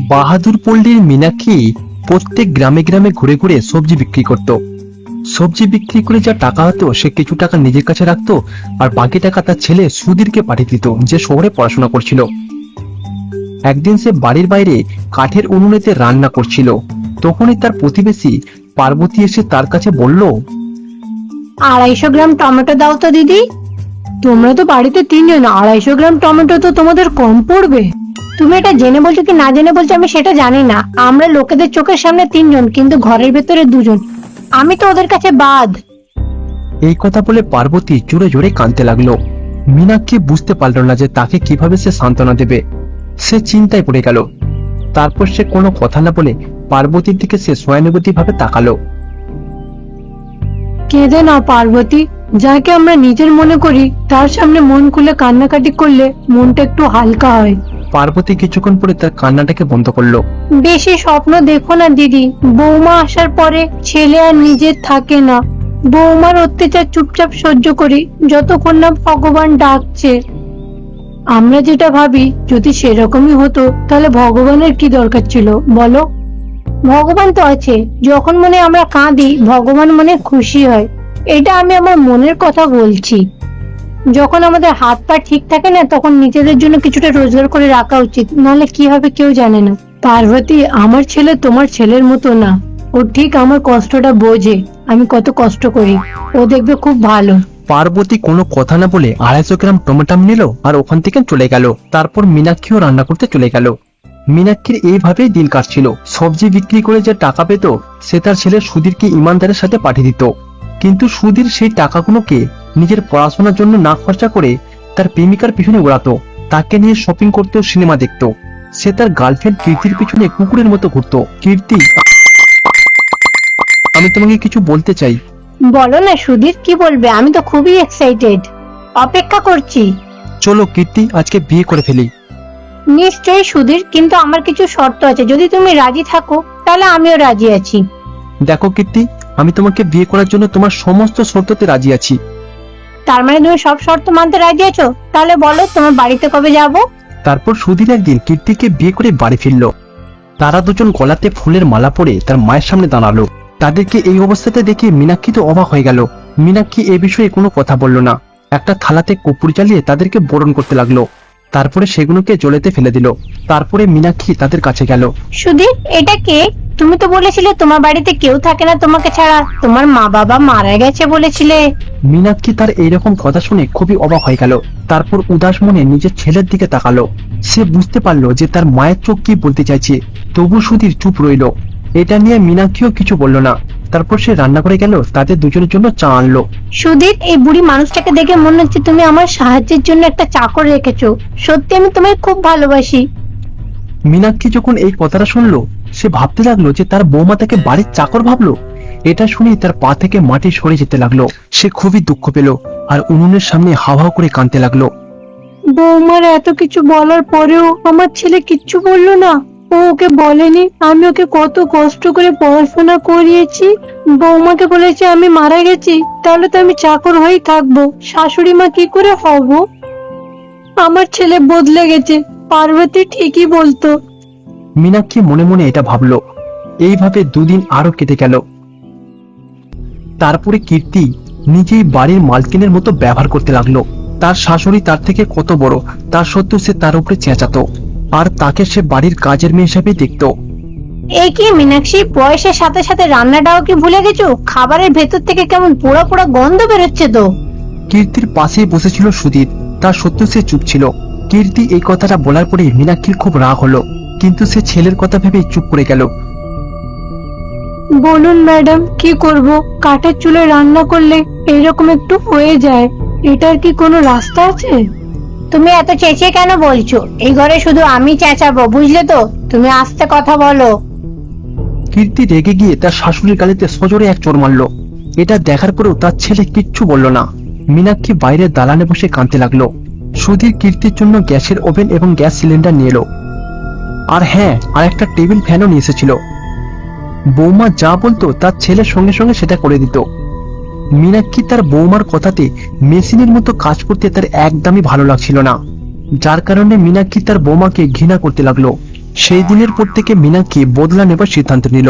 বাহাদুর পল্লীর মীনাক্ষী প্রত্যেক গ্রামে গ্রামে ঘুরে ঘুরে সবজি বিক্রি করত। সবজি বিক্রি করে যা টাকা হতো সে কিছু টাকা নিজের কাছে রাখতো, আর বাকি টাকা তার ছেলে সুধীরকে পাঠিয়ে দিত, যে শহরে পড়াশোনা করছিল। একদিন সে বাড়ির বাইরে কাঠের উনুনেতে রান্না করছিল। তখনই তার প্রতিবেশী পার্বতী এসে তার কাছে বলল, 250 গ্রাম টমেটো দাও তো দিদি। তোমরা তো বাড়িতে 3 জন, 250 গ্রাম টমেটো তো তোমাদের কম পড়বে। তুমি এটা জেনে বলছো কি না জেনে বলছো আমি সেটা জানি না। আমরা লোকেদের চোখের সামনে 3 জন, কিন্তু ঘরের ভেতরে 2 জন। আমি তো ওদের কাছে বাদ। এই কথা বলে পার্বতী জোরে জোরে কাঁদতে লাগলো। মীনাক্ষী বুঝতে পারল না যে তাকে কিভাবে সে সান্ত্বনা দেবে। সে চিন্তায় পড়ে গেল। তারপর সে কোনো কথা না বলে পার্বতীর দিকে সে সহানুভূতি ভাবে তাকালো। কেঁদে না পার্বতী, যাকে আমরা নিজের মনে করি তার সামনে মন খুলে কান্নাকাটি করলে মনটা একটু হালকা হয়। পার্বতী কিছুক্ষণ পরে তার কান্নাটাকে বন্ধ করলো। বেশি স্বপ্ন দেখো না দিদি। বৌমা আসার পরে ছেলে আর নিজের থাকে না। বৌমার অত্যাচার চুপচাপ সহ্য করি যতক্ষণ না ভগবান ডাকছে। আমরা যেটা ভাবি যদি সেরকমই হতো তাহলে ভগবানের কি দরকার ছিল বলো? ভগবান তো আছে, যখন মনে আমরা কাঁদি ভগবান মনে খুশি হয়। এটা আমি আমার মনের কথা বলছি। যখন আমাদের হাত পা ঠিক থাকে না তখন নিজেদের জন্য কিছুটা রোজগার করে রাখা উচিত, নাহলে কি হবে কেউ জানে না। পার্বতী, আমার ছেলে তোমার ছেলের মতো না। ও ঠিক আমার কষ্টটা বোঝে, আমি কত কষ্ট করি। ও দেখবে খুব ভালো। পার্বতী কোনো কথা না বলে 250 গ্রাম টমেটো নিল আর ওখান থেকে চলে গেল। তারপর মীনাক্ষীও রান্না করতে চলে গেল। মীনাক্ষীর এইভাবেই দিন কাটছিল। সবজি বিক্রি করে যে টাকা পেত সে তার ছেলে সুধীরকে ইমানদারের সাথে পাঠিয়ে দিত। কিন্তু সুধীর সেই টাকাগুলোকে নিজের পড়াশোনার জন্য না খরচা করে তার প্রেমিকার পিছনে উড়াতো। তাকে নিয়ে শপিং করতো, সিনেমা দেখতো। সে তার গার্লফ্রেন্ড কীর্তির পিছনে কুকুরের মতো ঘুরতো। কীর্তি, আমি তোমাকে কিছু বলতে চাই। বলো না সুধীর, কি বলবে? আমি তো খুবই এক্সাইটেড, অপেক্ষা করছি। চলো কীর্তি, আজকে বিয়ে করে ফেলি। নিশ্চয়ই সুধীর, কিন্তু আমার কিছু শর্ত আছে। যদি তুমি রাজি থাকো তাহলে আমিও রাজি আছি। দেখো কীর্তি, আমি তোমাকে বিয়ে করার জন্য তোমার সমস্ত শর্ততে রাজি আছি। তার মানে তুমি সব শর্ত মানতে রাজি আছো? তাহলে বলো তোমার বাড়িতে কবে যাব? তারপর সুধীর একদিন কীর্তিকে বিয়ে করে বাড়ি ফিরল। তারা দুজন গলাতে ফুলের মালা পরে তার মায়ের সামনে দাঁড়ালো। তাদেরকে এই অবস্থাতে দেখে মীনাক্ষী তো অবাক হয়ে গেল। মীনাক্ষী এ বিষয়ে কোনো কথা বলল না। একটা থালাতে কর্পূর জ্বালিয়ে তাদেরকে বরণ করতে লাগলো। তারপরে সেগুলোকে জলেতে ফেলে দিল। তারপরে মীনাক্ষী তাদের কাছে গেল। সুধীর, এটা কে? তুমি তো বলেছিলে তোমার বাড়িতে কেউ থাকে না তোমাকে ছাড়া, তোমার মা বাবা মারা গেছে বলেছিলে। মীনাক্ষী তার এইরকম কথা শুনে খুবই অবাক হয়ে গেল। তারপর উদাস মনে নিজের ছেলের দিকে তাকালো। সে বুঝতে পারলো যে তার মায়ের চোখ কি বলতে চাইছে। তবু সুধীর চুপ রইল। এটা নিয়ে মীনাক্ষীও কিছু বলল না। তারপর সে রান্না করে গেল, তাদের দুজনের জন্য চা আনলো। সুধীর, এই বুড়ি মানুষটাকে দেখে মনে হচ্ছে তুমি আমার সাহায্যের জন্য একটা চাকর রেখেছো। সত্যি আমি তোমায় খুব ভালোবাসি। মীনাক্ষী যখন এই কথাটা শুনলো সে ভাবতে লাগলো যে তার বৌমা তাকে বাড়ির চাকর ভাবলো। এটা শুনেই তার পা থেকে মাটি সরে যেতে লাগলো। সে খুবই দুঃখ পেল আর উনুনের সামনে হাও হাও করে কাঁদতে লাগলো। বৌমার এত কিছু বলার পরেও আমার ছেলে কিচ্ছু বললো না। ও ওকে বলেনি আমি ওকে কত কষ্ট করে পড়াশোনা করিয়েছি। বৌমাকে বলেছে আমি মারা গেছি, তাহলে তো আমি চাকর হয়েই থাকবো। শাশুড়ি মা কি করে হব? আমার ছেলে বদলে গেছে। পার্বতী ঠিকই বলতো। মীনাক্ষী মনে মনে এটা ভাবলো। এইভাবে দুদিন আরো কেটে গেল। তারপরে কীর্তি নিজেই বাড়ির মালকিনের মতো ব্যবহার করতে লাগলো। তার শাশুড়ি তার থেকে কত বড়, তার সত্ত্বেও সে তার উপরে চেঁচাতো, আর তাকে সে বাড়ির কাজের মেয়ে হিসেবে দেখতো। এই কি মীনাক্ষী, বয়সের সাথে সাথে রান্নাটাও কি ভুলে গেছো? খাবারের ভেতর থেকে কেমন পোড়া পোড়া গন্ধ বেরোচ্ছে তো। কীর্তির পাশেই বসেছিল সুধীর, তার সত্ত্বেও সে চুপ ছিল। কীর্তি এই কথাটা বলার পরে মীনাক্ষীর খুব রাগ হলো, কিন্তু সে ছেলের কথা ভেবে চুপ করে গেল। বলুন ম্যাডাম, কি করব? কাঠের চুলে রান্না করলে এরকম একটু হয়ে যায়। এটার কি কোনো রাস্তা আছে? তুমি এত চেঁচিয়ে কেন বলছো? এই ঘরে শুধু আমি চেঁচাবো, বুঝলে তো? তুমি আস্তে কথা বলো। কীর্তি রেগে গিয়ে তার শাশুড়ির গালিতে সজোরে এক চড় মারল। এটা দেখার পরেও তার ছেলে কিচ্ছু বলল না। মীনাক্ষী বাইরের দালানে বসে কাঁদতে লাগলো। সুধীর কীর্তির জন্য গ্যাসের ওভেন এবং গ্যাস সিলিন্ডার নিয়ে এলো। আর হ্যাঁ, আর একটা টেবিল ফ্যানও নিয়ে এসেছিল। বৌমা যা বলতো তার ছেলের সঙ্গে সঙ্গে সেটা করে দিত। মীনাক্ষী তার বৌমার কথাতে মেশিনের মতো কাজ করতে তার একদমই ভালো লাগছিল না, যার কারণে মীনাক্ষী তার বৌমাকে ঘৃণা করতে লাগলো। সেই দিনের পর থেকে মীনাক্ষী বদলা নেবার সিদ্ধান্ত নিল।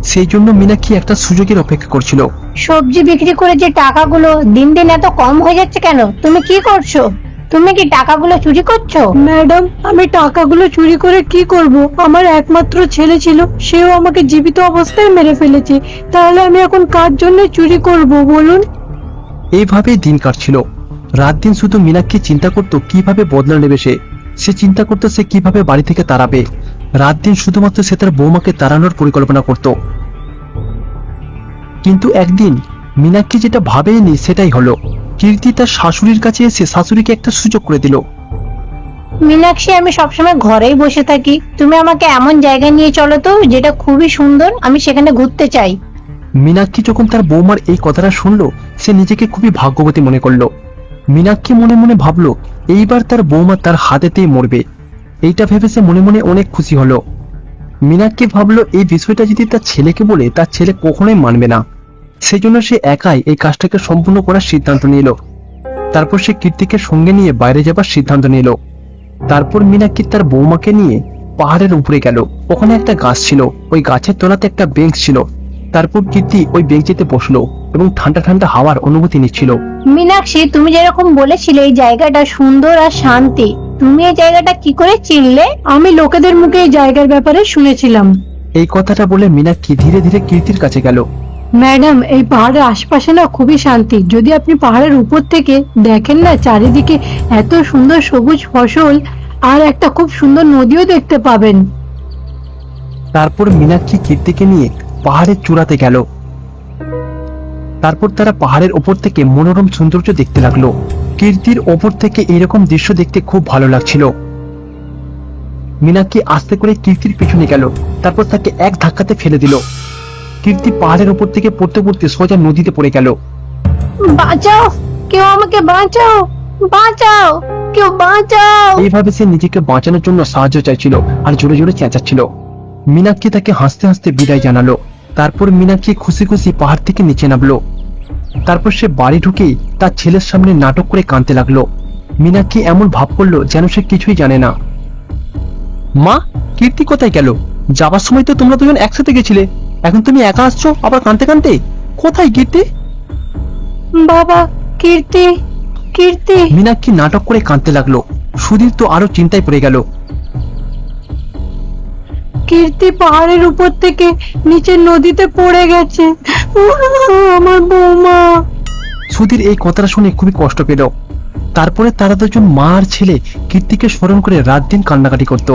সেই জন্য মীনাক্ষী একটা সুযোগের অপেক্ষা করছিল। সবজি বিক্রি করে যে টাকাগুলো দিন দিন এত কম হয়ে যাচ্ছে কেন? তুমি কি করছো? তুমি কি টাকাগুলো চুরি করছো? ম্যাডাম, আমি টাকাগুলো চুরি করে কি করব? আমার একমাত্র ছেলে ছিল, সেও আমাকে জীবিত অবস্থায় মেরে ফেলেছে। তাহলে আমি এখন কার জন্য চুরি করব বলুন? এইভাবেই দিন কাটছিল। রাত দিন শুধু মীনাক্ষী চিন্তা করত কিভাবে বদলা নেবে। সে চিন্তা করতো সে কিভাবে বাড়ি থেকে তাড়াবে। রাত দিন শুধুমাত্র সে তার বৌমাকে তাড়ানোর পরিকল্পনা করত। কিন্তু একদিন মীনাক্ষী যেটা ভাবেনি সেটাই হলো। কীর্তি তার শাশুড়ির কাছে এসে শাশুড়িকে একটা সুযোগ করে দিল। মীনাক্ষী, আমি সবসময় ঘরেই বসে থাকি, তুমি আমাকে এমন জায়গায় নিয়ে চলো তো যেটা খুবই সুন্দর, আমি সেখানে ঘুরতে চাই। মীনাক্ষী যখন তার বৌমার এই কথাটা শুনলো, সে নিজেকে খুবই ভাগ্যবতী মনে করলো। মীনাক্ষী মনে মনে ভাবলো এইবার তার বৌমা তার হাতেতেই মরবে। এইটা ভেবে সে মনে মনে অনেক খুশি হলো। মীনাক্ষী ভাবলো এই বিষয়টা যদি তার ছেলেকে বলে তার ছেলে কখনোই মানবে না। সেই জন্য সে একাই এই কাজটাকে সম্পূর্ণ করার সিদ্ধান্ত নিল। তারপর সে কীর্তিকে সঙ্গে নিয়ে বাইরে যাবার সিদ্ধান্ত নিল। তারপর মীনাক্ষী তার বৌমাকে নিয়ে পাহাড়ের উপরে গেল। ওখানে একটা গাছ ছিল, ওই গাছের তলাতে একটা বেঞ্চ ছিল। তারপর কীর্তি ওই বেঞ্চেতে বসলো এবং ঠান্ডা ঠান্ডা হাওয়ার অনুভূতি নিচ্ছিল। মীনাক্ষী, তুমি যেরকম বলেছিলে এই জায়গাটা সুন্দর আর শান্তি, তুমি এই জায়গাটা কি করে চিনলে? আমি লোকেদের মুখে এই জায়গার ব্যাপারে শুনেছিলাম। এই কথাটা বলে মীনাক্ষী ধীরে ধীরে কীর্তির কাছে গেল। ম্যাডাম, এই পাহাড়ের আশপাশে না খুবই শান্তি। যদি আপনি পাহাড়ের উপর থেকে দেখেন না, চারিদিকে এত সুন্দর সবুজ ফসল আর একটা খুব সুন্দর নদীও দেখতে পাবেন। তারপর মীনাক্ষী কীর্তিকে নিয়ে পাহাড়ের চূড়াতে গেল। তারপর তারা পাহাড়ের ওপর থেকে মনোরম সৌন্দর্য দেখতে লাগলো। কীর্তির ওপর থেকে এরকম দৃশ্য দেখতে খুব ভালো লাগছিল। মীনাক্ষী আস্তে করে কীর্তির পিছনে গেল, তারপর তাকে এক ধাক্কাতে ফেলে দিল। কীর্তি পাহাড়ের ওপর থেকে পড়তে পড়তে সোজা নদীতে পড়ে গেল। বাঁচাও, কেউ আমাকে বাঁচাও, বাঁচাও, কেউ বাঁচাও। এইভাবে সে নিজেকে বাঁচানোর জন্য সাহায্য চাইছিল আর জোরে জোরে চেঁচাচ্ছিল। মীনাক্ষী তাকে হাসতে হাসতে বিদায় জানালো। তারপর মীনাক্ষী খুশি খুশি পাহাড় থেকে নিচে নামলো। তারপর সে বাড়ি ঢুকেই তার ছেলের সামনে নাটক করে কাঁদতে লাগলো। মীনাক্ষী এমন ভাব করলো যেন সে কিছুই জানে না। মা, কীর্তি কোথায় গেল? যাবার সময় তো তোমরা দুজন একসাথে গেছিলে, এখন তুমি একা আসছো আবার কাঁদতে কাঁদতে? কোথায় কীর্তি? বাবা, কীর্তি, কীর্তি। মীনাক্ষী নাটক করে কাঁদতে লাগলো। সুধীর তো আরো চিন্তায় পড়ে গেল। কীর্তি পাহাড়ের উপর থেকে নিচে নদীতে পড়ে গেছে। আমার বৌমা। সুধীর এই কথাটা শুনে খুবই কষ্ট পেল। তারপরে তারা দুজন মা আর ছেলে কীর্তিকে স্মরণ করে রাত দিন কান্নাকাটি করত।